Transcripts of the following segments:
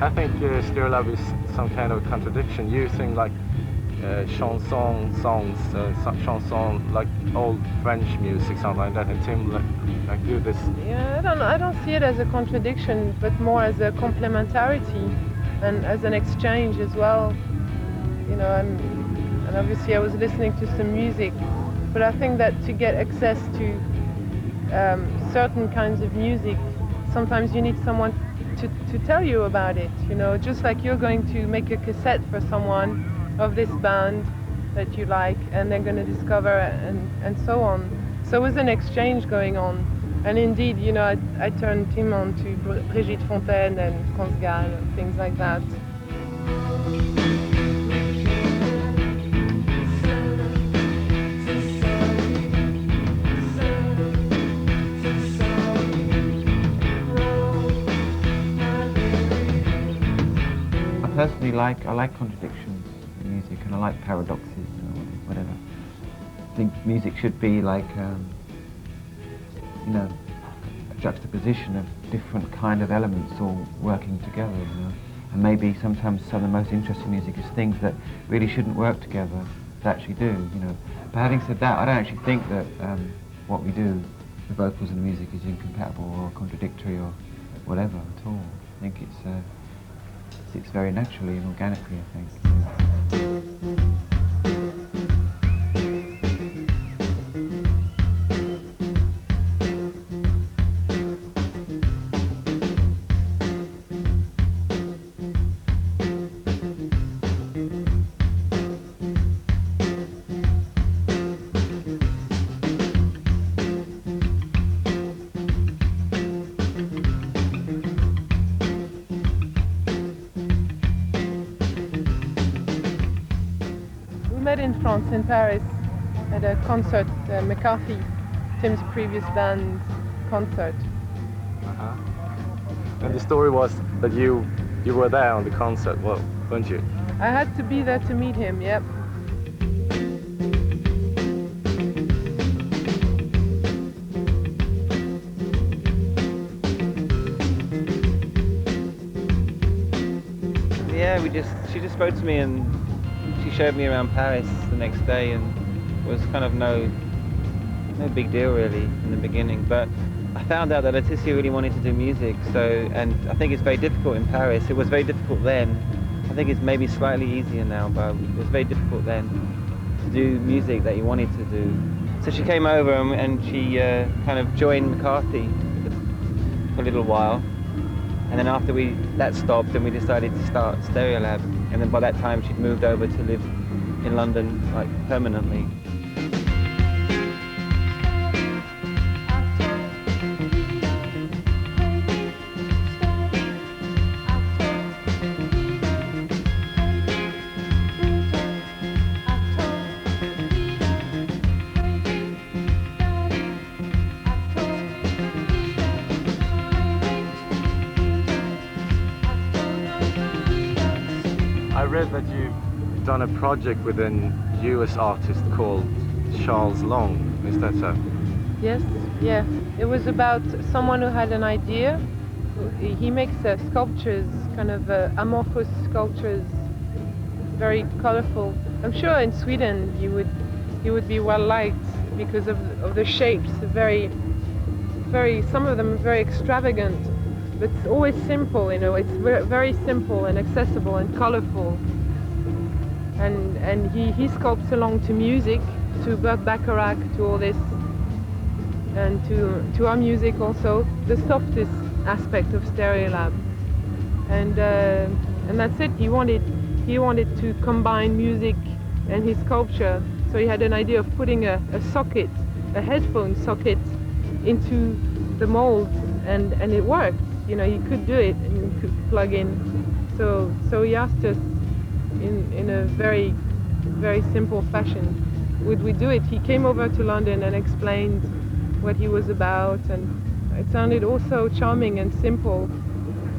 I think Stereolab is some kind of contradiction, using like chanson songs, chanson like old French music, something like that, and Tim like do this. Yeah, I don't see it as a contradiction, but more as a complementarity and as an exchange as well. You know, and obviously I was listening to some music, but I think that to get access to certain kinds of music, sometimes you need someone to tell you about it, you know, just like you're going to make a cassette for someone of this band that you like, and they're going to discover and so on. So it was an exchange going on, and indeed, you know, I turned him on to Brigitte Fontaine and France Gall and things like that. Personally, I like contradictions in music, and I like paradoxes or whatever. I think music should be like, you know, a juxtaposition of different kind of elements all working together, you know. And maybe sometimes some of the most interesting music is things that really shouldn't work together, that actually do, you know. But having said that, I don't actually think that what we do, the vocals and the music, is incompatible or contradictory or whatever at all. I think it's very naturally and organically, I think. In France, in Paris, at a concert, McCarthy, Tim's previous band concert. And the story was that you were there on the concert, well, weren't you? I had to be there to meet him, yep. Yeah, she just spoke to me and she showed me around Paris the next day, and it was kind of no big deal really in the beginning. But I found out that Laetitia really wanted to do music, and I think it's very difficult in Paris. It was very difficult then. I think it's maybe slightly easier now, but it was very difficult then to do music that you wanted to do. So she came over and she kind of joined McCarthy for a little while. And then after that stopped, then we decided to start Stereolab. And then by that time, she'd moved over to live in London, like, permanently. read that you've done a project with an US artist called Charles Long. Is that so? Yes, yeah. It was about someone who had an idea. He makes sculptures, kind of amorphous sculptures, very colorful. I'm sure in Sweden he would be well liked because of the shapes. Some of them are very extravagant, but it's always simple. You know, it's very simple and accessible and colorful. And he sculpts along to music, to Burt Bacharach, to all this, and to our music also, the softest aspect of Stereolab. And that's it. He wanted to combine music and his sculpture. So he had an idea of putting a socket, a headphone socket, into the mold, and it worked. You know, you could do it and you could plug in. So he asked us in a very, very simple fashion, would we do it? He came over to London and explained what he was about, and it sounded also charming and simple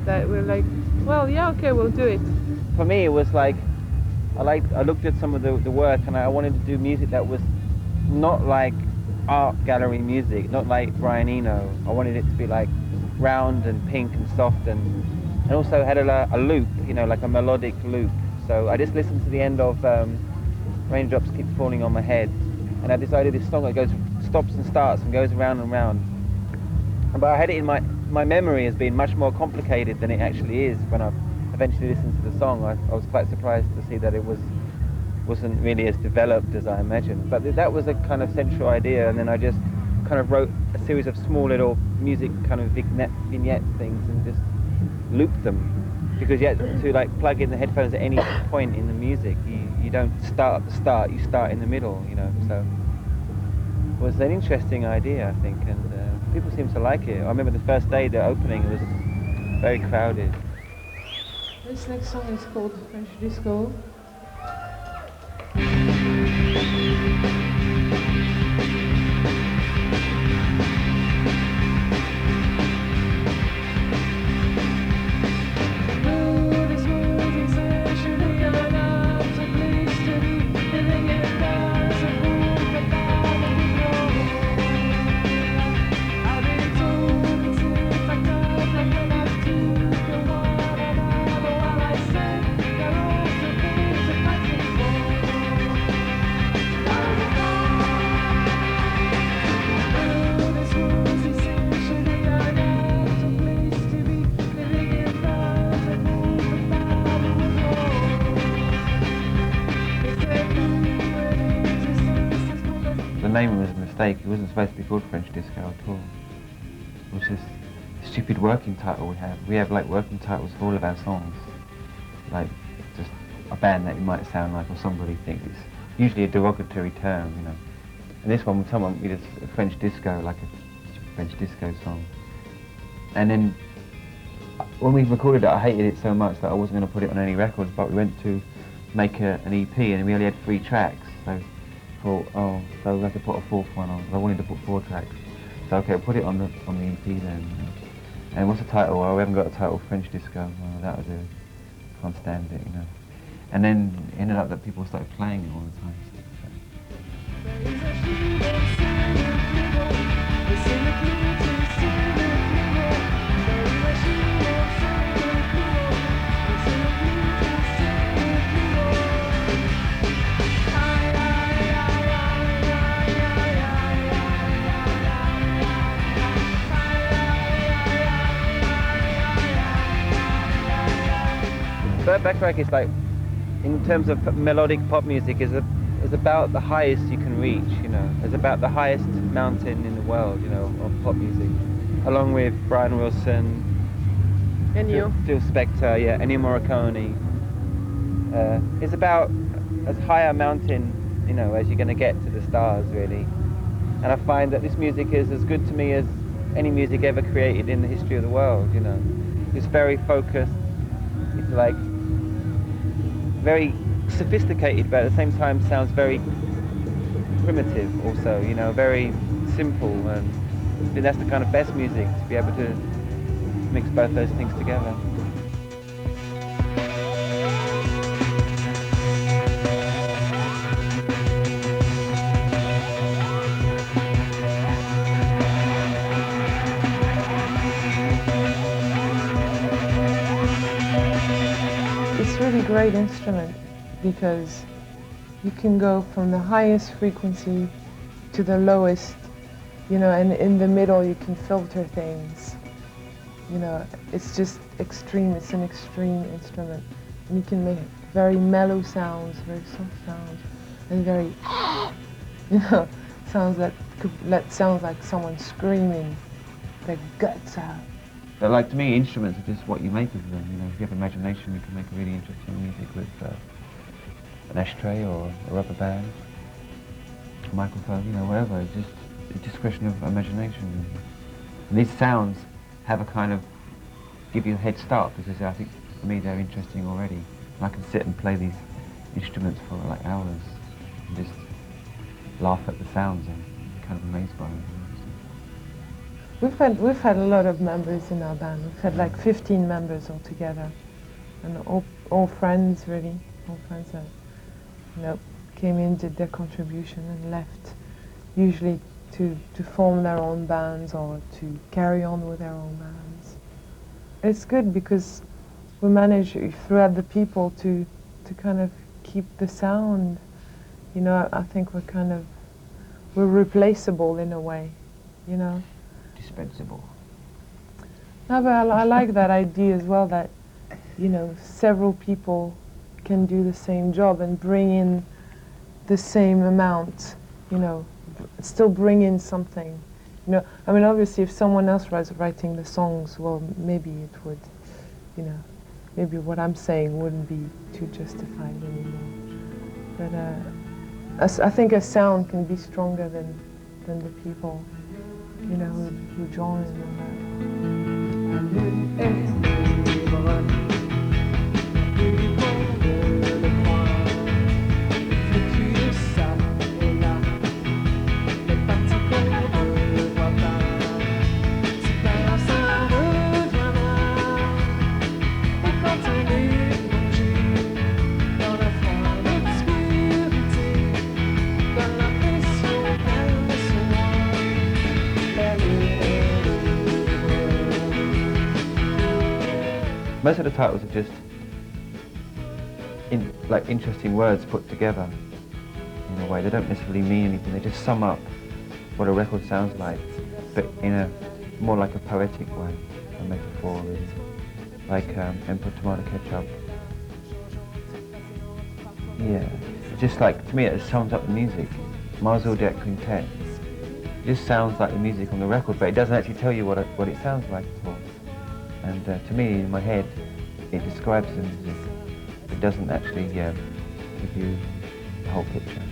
that we're like, well, yeah, okay, we'll do it. For me, it was like, I looked at some of the work, and I wanted to do music that was not like art gallery music, not like Brian Eno. I wanted it to be like round and pink and soft, and also had a loop, you know, like a melodic loop. So I just listened to the end of Raindrops Keep Falling on My Head, and I decided this song that stops and starts and goes around and round. But I had it in my memory as being much more complicated than it actually is. When I eventually listened to the song, I was quite surprised to see that it wasn't really as developed as I imagined. But that was a kind of central idea, and then I just kind of wrote a series of small little music kind of vignette things and just looped them. Because you had to like plug in the headphones at any point in the music. You don't start at the start, you start in the middle, you know. So it was an interesting idea, I think, and people seem to like it. I remember the first day, the opening, it was very crowded. This next song is called French Disco. The name was a mistake. It wasn't supposed to be called French Disco at all. It was just a stupid working title we have. We have like working titles for all of our songs. Like just a band that you might sound like or somebody thinks. It's usually a derogatory term, you know. And this one, someone we just a French disco, like a French disco song. And then when we recorded it, I hated it so much that I wasn't going to put it on any records, but we went to make an EP and we only had 3 tracks. So so we had to put a 4th one on. I wanted to put 4 tracks. So okay, put it on the EP then. You know. And what's the title? Well, we haven't got a title, French Disco. Well, that'll do. Can't stand it, you know. And then it ended up that people started playing it all the time. Burt Bacharach is like, in terms of melodic pop music, is about the highest you can reach, you know. It's about the highest mountain in the world, you know, of pop music. Along with Brian Wilson, Phil Spector, yeah, Ennio Morricone. It's about as high a mountain, you know, as you're going to get to the stars, really. And I find that this music is as good to me as any music ever created in the history of the world, you know. It's very focused. It's like very sophisticated, but at the same time sounds very primitive also, you know, very simple, and I think that's the kind of best music, to be able to mix both those things together. great instrument because you can go from the highest frequency to the lowest, you know, and in the middle you can filter things. You know, it's just extreme, it's an extreme instrument. And you can make very mellow sounds, very soft sounds, and very, you know, sounds that sounds like someone screaming their guts out. But like to me, instruments are just what you make of them. You know, if you have imagination, you can make really interesting music with an ashtray or a rubber band, a microphone, you know, whatever. It's just a question of imagination. And these sounds have a kind of give you a head start because I think for me they're interesting already. And I can sit and play these instruments for like hours and just laugh at the sounds and be kind of amazed by them. We've had a lot of members in our band. We've had like 15 members altogether, and all friends really, all friends that, you know, came in, did their contribution and left, usually to form their own bands or to carry on with their own bands. It's good because we manage throughout the people to kind of keep the sound. You know, I think we're replaceable in a way, you know. Dispensable. No, but I like that idea as well, that, you know, several people can do the same job and bring in the same amount, you know, still bring in something. You know, I mean, obviously if someone else was writing the songs, well, maybe it would, you know, maybe what I'm saying wouldn't be too justified anymore. But I think a sound can be stronger than the people, you know, who join in that. Most of the titles are just like interesting words put together in a way. They don't necessarily mean anything. They just sum up what a record sounds like, but in a more like a poetic way, a metaphor, really. Like Emperor Tomato Ketchup. Yeah, just like, to me it sums up the music. Mars Zodiac Quintet. It just sounds like the music on the record, but it doesn't actually tell you what it sounds like at all. And to me, in my head, it describes the music. It doesn't actually give you the whole picture.